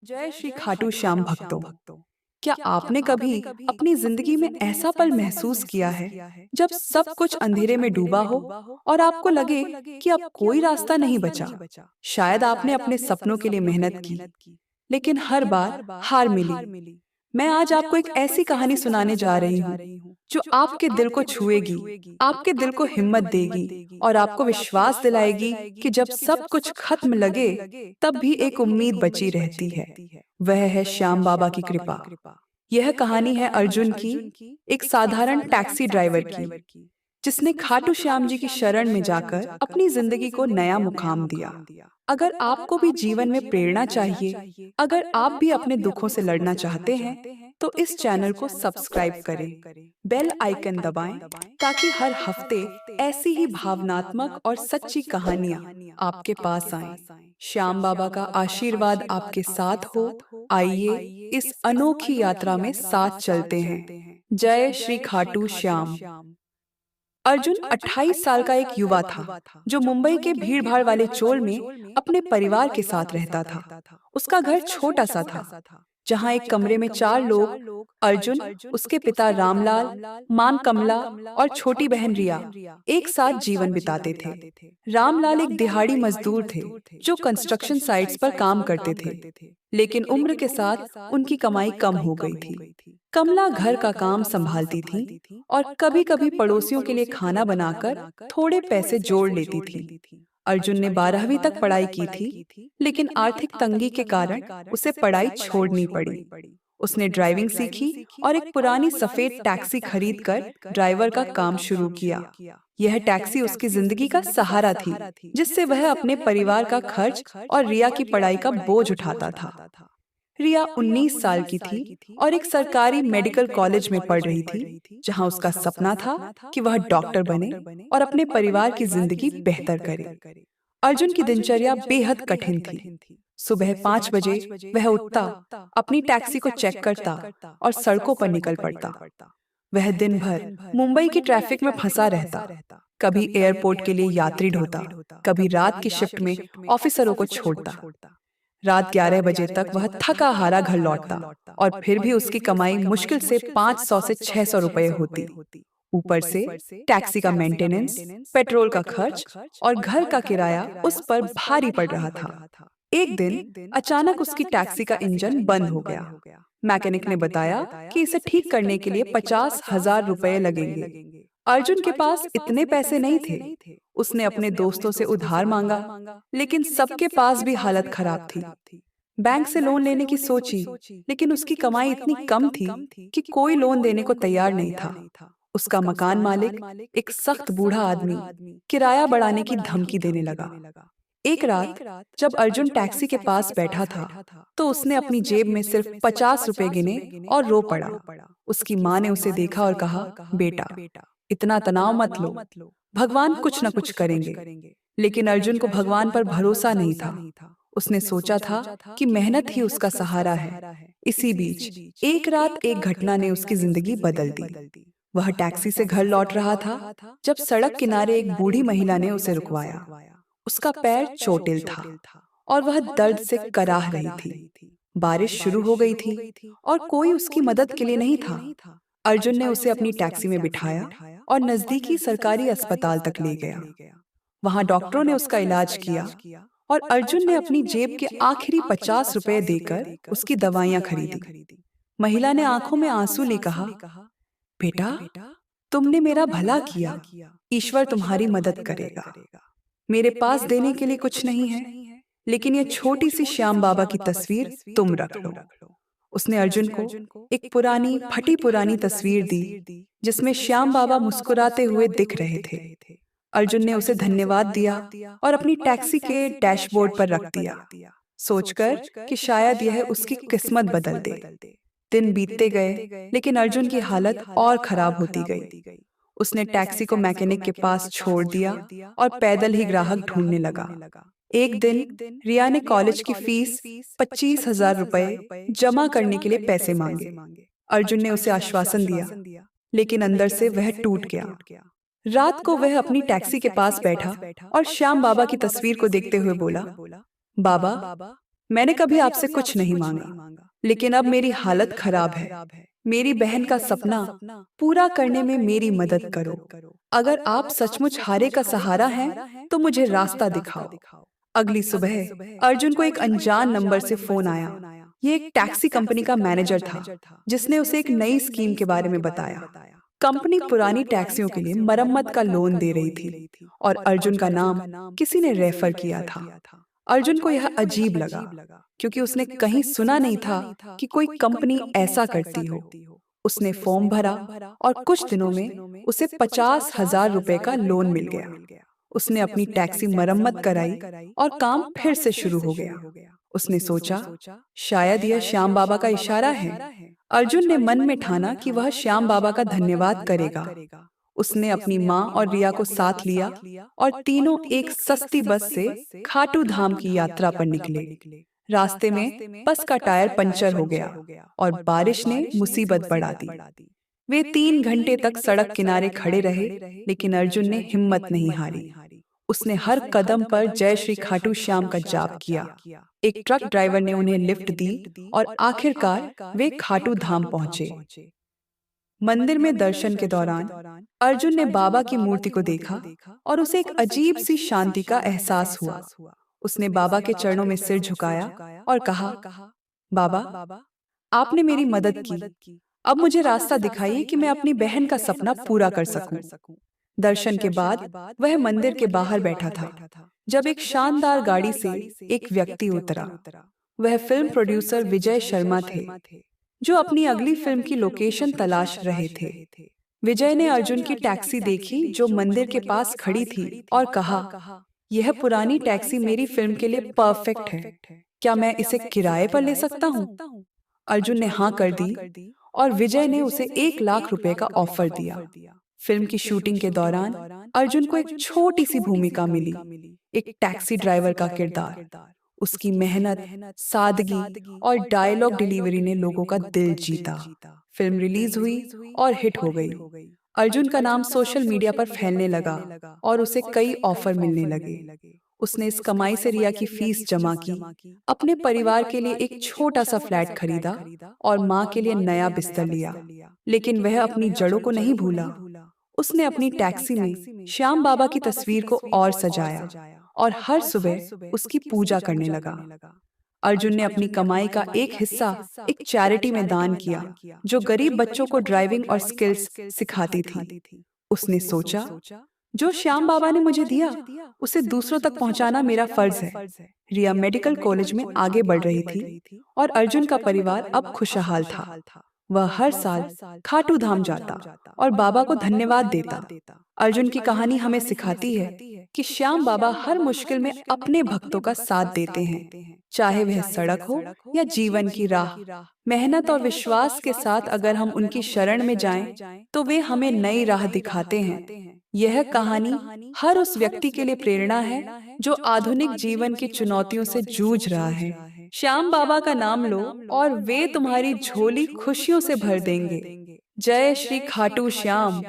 जय श्री खाटू श्याम भक्तों। क्या आपने कभी अपनी जिंदगी में ऐसा पल महसूस किया है जब सब कुछ अंधेरे में डूबा हो और आपको लगे कि अब कोई रास्ता नहीं बचा? शायद आपने अपने सपनों के लिए मेहनत की, लेकिन हर बार हार मिली। मैं आज आपको एक ऐसी कहानी सुनाने जा रही हूँ जो आपके दिल को छुएगी, आपके दिल को हिम्मत देगी और आपको विश्वास दिलाएगी कि जब सब कुछ खत्म लगे तब भी एक उम्मीद बची रहती है। वह है श्याम बाबा की कृपा। यह कहानी है अर्जुन की, एक साधारण टैक्सी ड्राइवर की, जिसने खाटू श्याम जी की शरण में जाकर अपनी जिंदगी को नया मुकाम दिया। अगर आपको भी जीवन में प्रेरणा चाहिए, अगर आप भी अपने दुखों से लड़ना चाहते हैं, तो इस चैनल को सब्सक्राइब करें, बेल आइकन दबाएं, ताकि हर हफ्ते ऐसी ही भावनात्मक और सच्ची कहानियां आपके पास आएं। श्याम बाबा का आशीर्वाद आपके साथ हो। आइए इस अनोखी यात्रा में साथ चलते हैं। जय श्री खाटू श्याम। अर्जुन 28 साल का एक युवा था जो मुंबई के भीड़-भाड़ वाले चोल में अपने परिवार के साथ रहता था। उसका घर छोटा सा था, जहाँ एक कमरे में 4 लोग, अर्जुन, उसके पिता रामलाल, मां कमला और छोटी बहन रिया, एक साथ जीवन बिताते थे। रामलाल एक दिहाड़ी मजदूर थे जो कंस्ट्रक्शन साइट्स पर काम करते थे, लेकिन उम्र के साथ उनकी कमाई कम हो गई थी। कमला घर का काम संभालती थी और कभी-कभी पड़ोसियों के लिए खाना बनाकर थोड़े पैसे जोड़ लेती थी। अर्जुन ने 12वीं तक पढ़ाई की थी, लेकिन आर्थिक तंगी के कारण उसे पढ़ाई छोड़नी पड़ी। उसने ड्राइविंग सीखी और एक पुरानी सफेद टैक्सी खरीदकर ड्राइवर का काम शुरू किया। यह टैक्सी उसकी जिंदगी का सहारा थी, जिससे वह अपने परिवार का खर्च और रिया की पढ़ाई का बोझ उठाता था। रिया 19 साल की थी और एक सरकारी मेडिकल कॉलेज में पढ़ रही थी, जहां उसका सपना था कि वह डॉक्टर बने और अपने परिवार की जिंदगी बेहतर करे। अर्जुन की दिनचर्या बेहद कठिन थी। सुबह 5 बजे वह उठता, अपनी टैक्सी को चेक करता और सड़कों पर निकल पड़ता। वह दिन भर मुंबई की ट्रैफिक में फंसा रहता, कभी एयरपोर्ट के लिए यात्री ढोता, कभी रात की शिफ्ट में ऑफिसरों को छोड़ता। रात 11 बजे तक वह थका हारा घर लौटता और फिर भी उसकी कमाई मुश्किल से 500 से 600 रुपए होती। ऊपर से टैक्सी का मेंटेनेंस, पेट्रोल का खर्च और घर का किराया उस पर भारी पड़ रहा था। एक दिन अचानक उसकी टैक्सी का इंजन बंद हो गया। मैकेनिक ने बताया कि इसे ठीक करने के लिए 50,000 रुपए लगेंगे। अर्जुन के पास इतने पैसे नहीं थे। उसने अपने दोस्तों से उधार मांगा, लेकिन सबके पास भी हालत खराब थी। बैंक से लोन लेने की सोची, लेकिन उसकी कमाई इतनी कम थी कि कोई लोन देने को तैयार नहीं था। उसका मकान मालिक, एक सख्त बूढ़ा आदमी, किराया बढ़ाने की धमकी देने लगा। एक रात जब अर्जुन टैक्सी के पास बैठा था, तो उसने अपनी जेब में सिर्फ 50 रुपए गिने और रो पड़ा। उसकी माँ ने उसे देखा और कहा, बेटा, इतना तनाव मत लो, भगवान कुछ न कुछ करेंगे। लेकिन अर्जुन को भगवान पर भरोसा नहीं था। उसने सोचा था कि मेहनत ही उसका सहारा है। इसी बीच एक रात एक घटना ने उसकी जिंदगी बदल दी। वह टैक्सी से घर लौट रहा था जब सड़क किनारे एक बूढ़ी महिला ने उसे रुकवाया। उसका पैर चोटिल था और वह दर्द से कराह रही थी। बारिश शुरू हो गई थी और कोई उसकी मदद के लिए नहीं था। अर्जुन ने उसे अपनी टैक्सी में बिठाया और नजदीकी सरकारी अस्पताल तक ले गया। वहां डॉक्टरों ने उसका इलाज किया और अर्जुन ने अपनी जेब के आखिरी 50 रुपए देकर उसकी दवाइयां खरीदी। महिला ने आंखों में आंसू ले कहा, बेटा, तुमने मेरा भला किया, ईश्वर तुम्हारी मदद करेगा। मेरे पास देने के लिए कुछ नहीं है, लेकिन यह छोटी सी श्याम बाबा की तस्वीर तुम रख लो। उसने अर्जुन को एक पुरानी फटी पुरानी तस्वीर दी, जिसमें श्याम बाबा मुस्कुराते हुए दिख रहे थे। अर्जुन ने उसे धन्यवाद दिया और अपनी टैक्सी के डैशबोर्ड पर रख दिया, सोचकर कि शायद यह उसकी किस्मत बदल दे। दिन बीतते गए, लेकिन अर्जुन की हालत और खराब होती गई। उसने टैक्सी को मैकेनिक के पास छोड़ दिया और पैदल ही ग्राहक ढूंढने लगा। एक दिन रिया ने कॉलेज की फीस 25,000 रुपए जमा करने के लिए पैसे मांगे। अर्जुन ने उसे आश्वासन दिया, लेकिन अंदर से वह टूट गया। रात को वह अपनी टैक्सी के पास बैठा और श्याम बाबा की तस्वीर को देखते हुए बोला, बाबा, मैंने कभी आपसे कुछ नहीं मांगा, लेकिन अब मेरी हालत खराब है। मेरी बहन का सपना पूरा करने में मेरी मदद करो। अगर आप सचमुच हारे का सहारा हैं, तो मुझे रास्ता दिखाओ। अगली सुबह अर्जुन को एक अनजान नंबर से फोन आया। ये एक टैक्सी कंपनी का मैनेजर था, जिसने उसे एक नई स्कीम के बारे में बताया। कंपनी पुरानी टैक्सियों के लिए मरम्मत का लोन दे रही थी और अर्जुन का नाम किसी ने रेफर किया था। अर्जुन को यह अजीब लगा, क्योंकि उसने कहीं सुना नहीं था कि कोई कंपनी ऐसा करती हो। उसने फॉर्म भरा और कुछ दिनों में उसे 50,000 रुपए का लोन मिल गया। उसने अपनी टैक्सी मरम्मत कराई और काम फिर से शुरू हो गया। उसने सोचा, शायद यह श्याम बाबा का इशारा है। अर्जुन ने मन में ठाना कि वह श्याम बाबा का धन्यवाद करेगा। उसने अपनी माँ और रिया को साथ लिया और तीनों एक सस्ती बस से खाटू धाम की यात्रा पर निकले। रास्ते में बस का टायर पंचर हो गया और बारिश ने मुसीबत बढ़ा दी। वे 3 घंटे तक सड़क किनारे खड़े रहे, लेकिन अर्जुन ने हिम्मत नहीं हारी। उसने हर कदम पर जय श्री खाटू श्याम का जाप किया। एक ट्रक ड्राइवर ने उन्हें लिफ्ट दी और आखिरकार वे खाटू धाम पहुंचे। मंदिर में दर्शन के दौरान अर्जुन ने बाबा की मूर्ति को देखा और उसे एक अजीब सी शांति का एहसास हुआ। उसने बाबा के चरणों में सिर झुकाया और कहा, बाबा, आपने मेरी मदद की। अब मुझे रास्ता दिखाइए कि मैं अपनी बहन का सपना पूरा कर सकूं। दर्शन के बाद वह मंदिर के बाहर बैठा था, जब एक शानदार गाड़ी से एक व्यक्ति उतरा। वह फिल्म प्रोड्यूसर विजय शर्मा थे, जो अपनी अगली फिल्म की लोकेशन तलाश रहे थे। विजय ने अर्जुन की टैक्सी देखी जो मंदिर के पास खड़ी थी और कहा, यह पुरानी टैक्सी मेरी फिल्म के लिए परफेक्ट है। क्या मैं इसे किराए पर ले सकता हूँ? अर्जुन ने हाँ कर दी और विजय ने उसे 1 लाख रुपए का ऑफर दिया। फिल्म की शूटिंग के दौरान अर्जुन को एक छोटी सी भूमिका मिली, एक टैक्सी ड्राइवर का किरदार। उसकी मेहनत, सादगी और डायलॉग डिलीवरी ने लोगों का दिल जीता। फिल्म रिलीज हुई और हिट हो गई। अर्जुन का नाम सोशल मीडिया पर फैलने लगा और उसे कई ऑफर मिलने लगे। उसने इस कमाई से रिया की फीस जमा की, अपने परिवार के लिए एक छोटा सा फ्लैट खरीदा और माँ के लिए नया बिस्तर लिया। लेकिन वह अपनी जड़ों को नहीं भूला। उसने अपनी टैक्सी में श्याम बाबा की तस्वीर को और सजाया और हर सुबह उसकी पूजा करने लगा। अर्जुन ने अपनी कमाई का एक हिस्सा एक चैरिटी में दान किया, जो गरीब बच्चों को ड्राइविंग और स्किल्स सिखाती थी। उसने सोचा, जो श्याम बाबा ने मुझे दिया उसे दूसरों तक पहुंचाना मेरा फर्ज है। रिया मेडिकल कॉलेज में आगे बढ़ रही थी और अर्जुन का परिवार अब खुशहाल था। वह हर साल खाटू धाम जाता और बाबा को धन्यवाद देता। अर्जुन की कहानी हमें सिखाती है कि श्याम बाबा हर मुश्किल में अपने भक्तों का साथ देते हैं, चाहे वह सड़क हो या जीवन की राह। मेहनत और विश्वास के साथ अगर हम उनकी शरण में जाएं, तो वे हमें नई राह दिखाते हैं। यह कहानी हर उस व्यक्ति के लिए प्रेरणा है जो आधुनिक जीवन की चुनौतियों से जूझ रहा है। श्याम बाबा का नाम लो और वे तुम्हारी झोली खुशियों से भर देंगे। जय श्री खाटू श्याम।